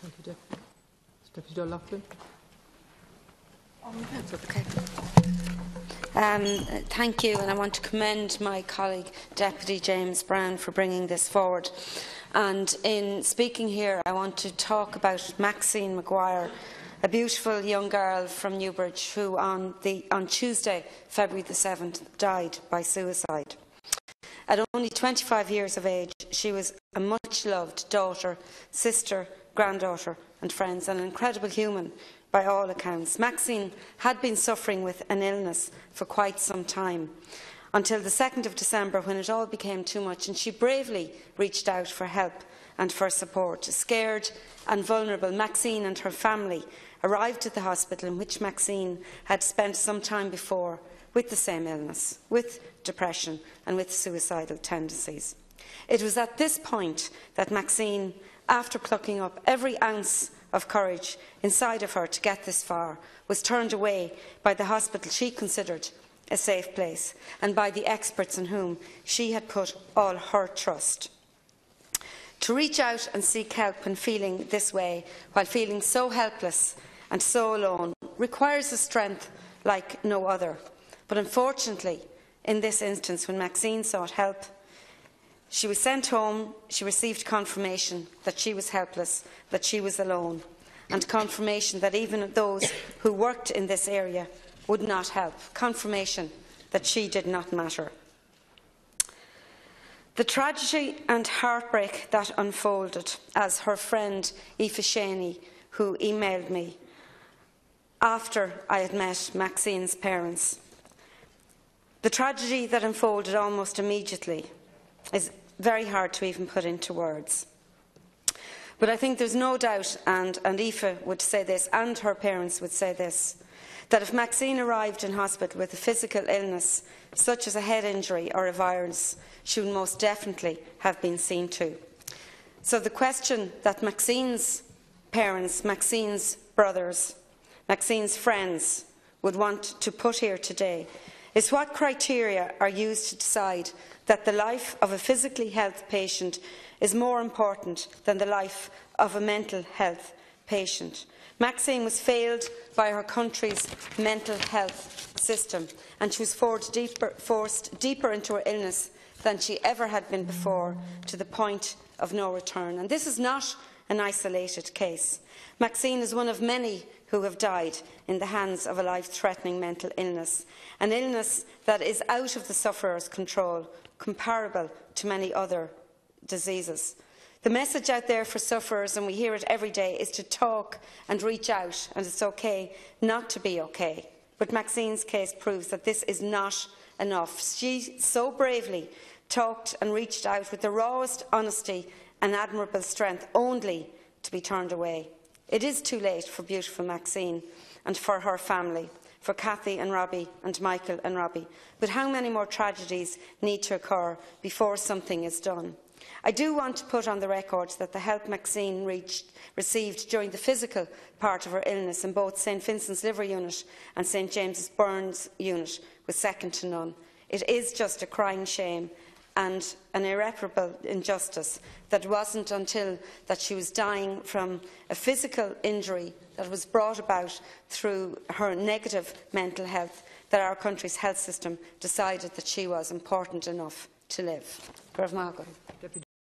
Thank you, Deputy. Deputy O'Loughlin. Thank you, and I want to commend my colleague Deputy James Brown for bringing this forward. And in speaking here, I want to talk about Maxine Maguire, a beautiful young girl from Newbridge who on Tuesday, February the 7th, died by suicide. At only 25 years of age, she was a much-loved daughter, sister, granddaughter and friends, and an incredible human by all accounts. Maxine had been suffering with an illness for quite some time, until the 2nd of December, when it all became too much, and she bravely reached out for help and for support. Scared and vulnerable, Maxine and her family arrived at the hospital in which Maxine had spent some time before with the same illness, with depression and with suicidal tendencies. It was at this point that Maxine, after plucking up every ounce of courage inside of her to get this far, was turned away by the hospital she considered a safe place and by the experts in whom she had put all her trust. To reach out and seek help when feeling this way, while feeling so helpless and so alone, requires a strength like no other. But unfortunately, in this instance, when Maxine sought help, she was sent home. She received confirmation that she was helpless, that she was alone, and confirmation that even those who worked in this area would not help, confirmation that she did not matter. The tragedy and heartbreak that unfolded, as her friend Fiona, who emailed me after I had met Maxine's parents, the tragedy that unfolded almost immediately is very hard to even put into words. But I think there's no doubt, and Aoife would say this, and her parents would say this, that if Maxine arrived in hospital with a physical illness, such as a head injury or a virus, she would most definitely have been seen to. So the question that Maxine's parents, Maxine's brothers, Maxine's friends would want to put here today is what criteria are used to decide that the life of a physically healthy patient is more important than the life of a mental health patient. Maxine was failed by her country's mental health system, and she was forced deeper into her illness than she ever had been before, to the point of no return. And this is not an isolated case. Maxine is one of many who have died in the hands of a life-threatening mental illness, an illness that is out of the sufferer's control, comparable to many other diseases. The message out there for sufferers, and we hear it every day, is to talk and reach out, and it's okay not to be okay. But Maxine's case proves that this is not enough. She so bravely talked and reached out with the rawest honesty and admirable strength, only to be turned away. It is too late for beautiful Maxine and for her family, for Cathy and Robbie and Michael and Robbie. But how many more tragedies need to occur before something is done? I do want to put on the record that the help Maxine received during the physical part of her illness in both St Vincent's Liver Unit and St James's Burns Unit was second to none. It is just a crying shame and an irreparable injustice that it wasn't until that she was dying from a physical injury that was brought about through her negative mental health that our country's health system decided that she was important enough to live. Deputy